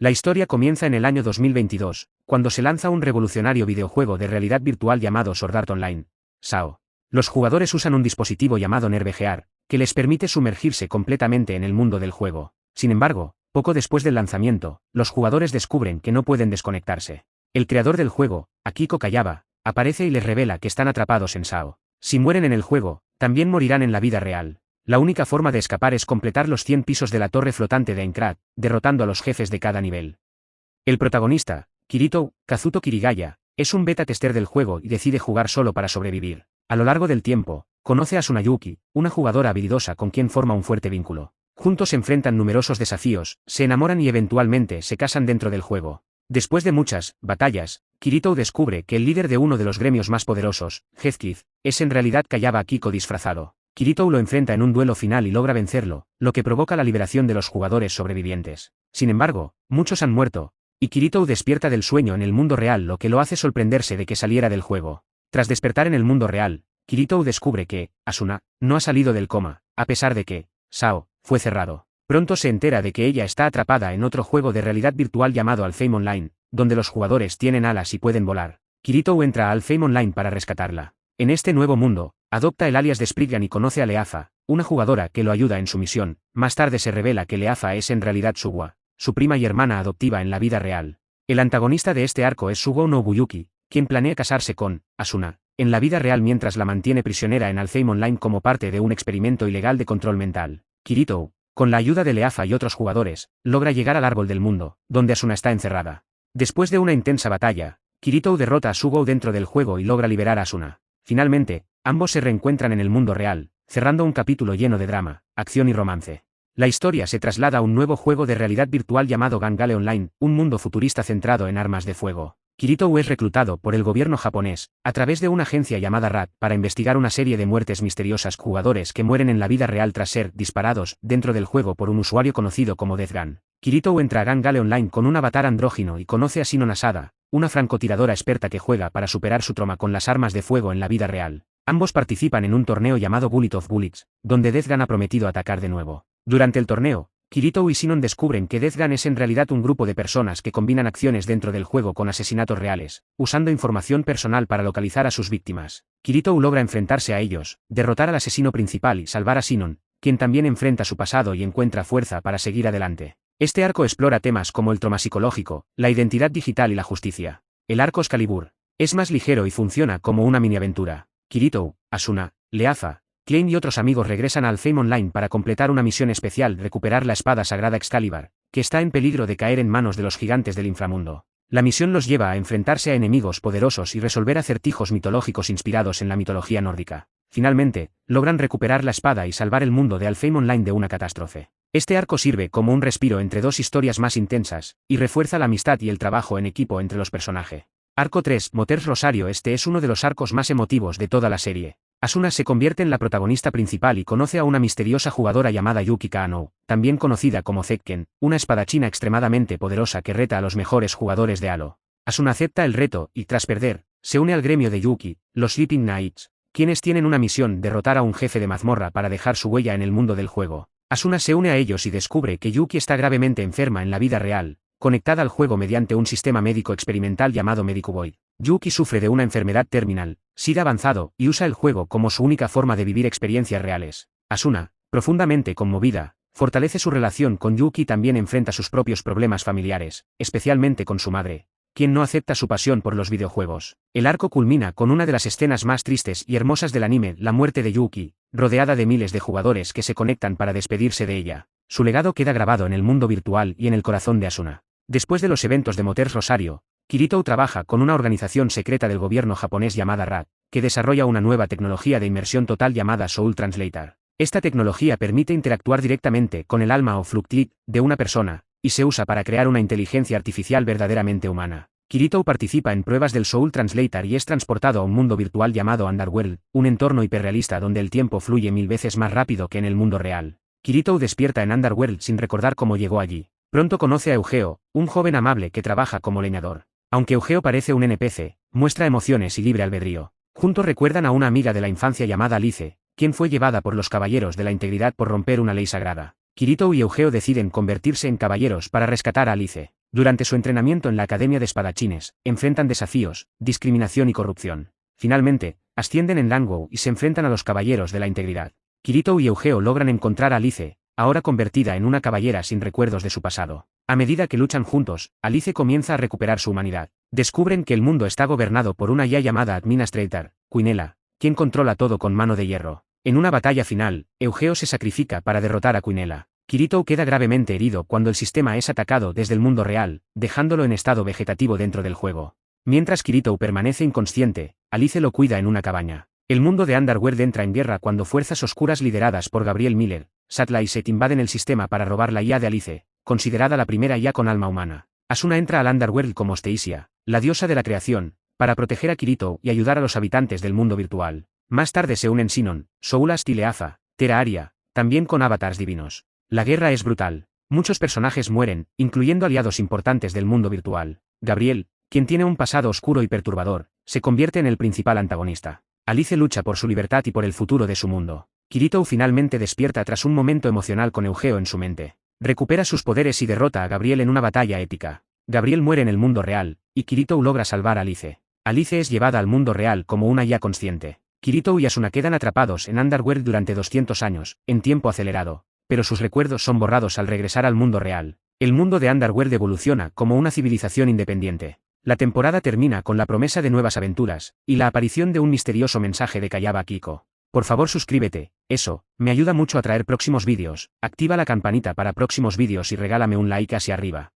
La historia comienza en el año 2022, cuando se lanza un revolucionario videojuego de realidad virtual llamado Sword Art Online, SAO. Los jugadores usan un dispositivo llamado NerdVR, que les permite sumergirse completamente en el mundo del juego. Sin embargo, poco después del lanzamiento, los jugadores descubren que no pueden desconectarse. El creador del juego, Akiko Kayaba, aparece y les revela que están atrapados en SAO. Si mueren en el juego, también morirán en la vida real. La única forma de escapar es completar los 100 pisos de la torre flotante de Aincrad, derrotando a los jefes de cada nivel. El protagonista, Kirito Kazuto Kirigaya, es un beta tester del juego y decide jugar solo para sobrevivir. A lo largo del tiempo, conoce a Tsunayuki, una jugadora habilidosa con quien forma un fuerte vínculo. Juntos enfrentan numerosos desafíos, se enamoran y eventualmente se casan dentro del juego. Después de muchas batallas, Kirito descubre que el líder de uno de los gremios más poderosos, Heathcliff, es en realidad Kayaba Akiko disfrazado. Kirito lo enfrenta en un duelo final y logra vencerlo, lo que provoca la liberación de los jugadores sobrevivientes. Sin embargo, muchos han muerto, y Kirito despierta del sueño en el mundo real, lo que lo hace sorprenderse de que saliera del juego. Tras despertar en el mundo real, Kirito descubre que Asuna no ha salido del coma, a pesar de que SAO fue cerrado. Pronto se entera de que ella está atrapada en otro juego de realidad virtual llamado Alfheim Online, donde los jugadores tienen alas y pueden volar. Kirito entra a Alfheim Online para rescatarla. En este nuevo mundo, adopta el alias de Spriggan y conoce a Leafa, una jugadora que lo ayuda en su misión. Más tarde se revela que Leafa es en realidad Suwa, su prima y hermana adoptiva en la vida real. El antagonista de este arco es Sugou Nobuyuki, quien planea casarse con Asuna en la vida real mientras la mantiene prisionera en Alfheim Online como parte de un experimento ilegal de control mental. Kirito, con la ayuda de Leafa y otros jugadores, logra llegar al árbol del mundo, donde Asuna está encerrada. Después de una intensa batalla, Kirito derrota a Sugou dentro del juego y logra liberar a Asuna. Finalmente, ambos se reencuentran en el mundo real, cerrando un capítulo lleno de drama, acción y romance. La historia se traslada a un nuevo juego de realidad virtual llamado Gangale Online, un mundo futurista centrado en armas de fuego. Kirito es reclutado por el gobierno japonés, a través de una agencia llamada RAT, para investigar una serie de muertes misteriosas, jugadores que mueren en la vida real tras ser disparados dentro del juego por un usuario conocido como Deathgun. Kirito entra a Gangale Online con un avatar andrógino y conoce a Shinon Asada, una francotiradora experta que juega para superar su trauma con las armas de fuego en la vida real. Ambos participan en un torneo llamado Bullet of Bullets, donde Deathgun ha prometido atacar de nuevo. Durante el torneo, Kirito y Shinon descubren que Deathgun es en realidad un grupo de personas que combinan acciones dentro del juego con asesinatos reales, usando información personal para localizar a sus víctimas. Kirito logra enfrentarse a ellos, derrotar al asesino principal y salvar a Shinon, quien también enfrenta su pasado y encuentra fuerza para seguir adelante. Este arco explora temas como el trauma psicológico, la identidad digital y la justicia. El arco Excalibur es más ligero y funciona como una mini aventura. Kirito, Asuna, Leafa, Klein y otros amigos regresan a Alfheim Online para completar una misión especial: recuperar la espada sagrada Excalibur, que está en peligro de caer en manos de los gigantes del inframundo. La misión los lleva a enfrentarse a enemigos poderosos y resolver acertijos mitológicos inspirados en la mitología nórdica. Finalmente, logran recuperar la espada y salvar el mundo de Alfheim Online de una catástrofe. Este arco sirve como un respiro entre dos historias más intensas, y refuerza la amistad y el trabajo en equipo entre los personajes. Arco 3, Moters Rosario. Este es uno de los arcos más emotivos de toda la serie. Asuna se convierte en la protagonista principal y conoce a una misteriosa jugadora llamada Yuki Kaano, también conocida como Zekken, una espadachina extremadamente poderosa que reta a los mejores jugadores de Halo. Asuna acepta el reto y, tras perder, se une al gremio de Yuki, los Sleeping Knights, quienes tienen una misión: derrotar a un jefe de mazmorra para dejar su huella en el mundo del juego. Asuna se une a ellos y descubre que Yuki está gravemente enferma en la vida real, conectada al juego mediante un sistema médico experimental llamado Medicuboid. Yuki sufre de una enfermedad terminal, SIDA avanzado, y usa el juego como su única forma de vivir experiencias reales. Asuna, profundamente conmovida, fortalece su relación con Yuki y también enfrenta sus propios problemas familiares, especialmente con su madre, quien no acepta su pasión por los videojuegos. El arco culmina con una de las escenas más tristes y hermosas del anime: la muerte de Yuki, rodeada de miles de jugadores que se conectan para despedirse de ella. Su legado queda grabado en el mundo virtual y en el corazón de Asuna. Después de los eventos de Moters Rosario, Kirito trabaja con una organización secreta del gobierno japonés llamada RAT, que desarrolla una nueva tecnología de inmersión total llamada Soul Translator. Esta tecnología permite interactuar directamente con el alma o fluctlit de una persona, y se usa para crear una inteligencia artificial verdaderamente humana. Kirito participa en pruebas del Soul Translator y es transportado a un mundo virtual llamado Underworld, un entorno hiperrealista donde el tiempo fluye 1000 veces más rápido que en el mundo real. Kirito despierta en Underworld sin recordar cómo llegó allí. Pronto conoce a Eugeo, un joven amable que trabaja como leñador. Aunque Eugeo parece un NPC, muestra emociones y libre albedrío. Juntos recuerdan a una amiga de la infancia llamada Alice, quien fue llevada por los Caballeros de la Integridad por romper una ley sagrada. Kirito y Eugeo deciden convertirse en caballeros para rescatar a Alice. Durante su entrenamiento en la Academia de Espadachines, enfrentan desafíos, discriminación y corrupción. Finalmente, ascienden en Langou y se enfrentan a los Caballeros de la Integridad. Kirito y Eugeo logran encontrar a Alice, ahora convertida en una caballera sin recuerdos de su pasado. A medida que luchan juntos, Alice comienza a recuperar su humanidad. Descubren que el mundo está gobernado por una ya llamada Administrator, Quinella, quien controla todo con mano de hierro. En una batalla final, Eugeo se sacrifica para derrotar a Quinella. Kirito queda gravemente herido cuando el sistema es atacado desde el mundo real, dejándolo en estado vegetativo dentro del juego. Mientras Kirito permanece inconsciente, Alice lo cuida en una cabaña. El mundo de Underworld entra en guerra cuando fuerzas oscuras lideradas por Gabriel Miller, Satla y Set invaden el sistema para robar la IA de Alice, considerada la primera IA con alma humana. Asuna entra al Underworld como Stacia, la diosa de la creación, para proteger a Kirito y ayudar a los habitantes del mundo virtual. Más tarde se unen Sinon, Soulas Tileaza, Tera Aria, también con avatars divinos. La guerra es brutal. Muchos personajes mueren, incluyendo aliados importantes del mundo virtual. Gabriel, quien tiene un pasado oscuro y perturbador, se convierte en el principal antagonista. Alice lucha por su libertad y por el futuro de su mundo. Kirito finalmente despierta tras un momento emocional con Eugeo en su mente. Recupera sus poderes y derrota a Gabriel en una batalla épica. Gabriel muere en el mundo real, y Kirito logra salvar a Alice. Alice es llevada al mundo real como una ya consciente. Kirito y Asuna quedan atrapados en Underworld durante 200 años, en tiempo acelerado, pero sus recuerdos son borrados al regresar al mundo real. El mundo de Underworld evoluciona como una civilización independiente. La temporada termina con la promesa de nuevas aventuras, y la aparición de un misterioso mensaje de Kayaba Kiko. Por favor suscríbete, eso, me ayuda mucho a traer próximos vídeos, activa la campanita para próximos vídeos y regálame un like hacia arriba.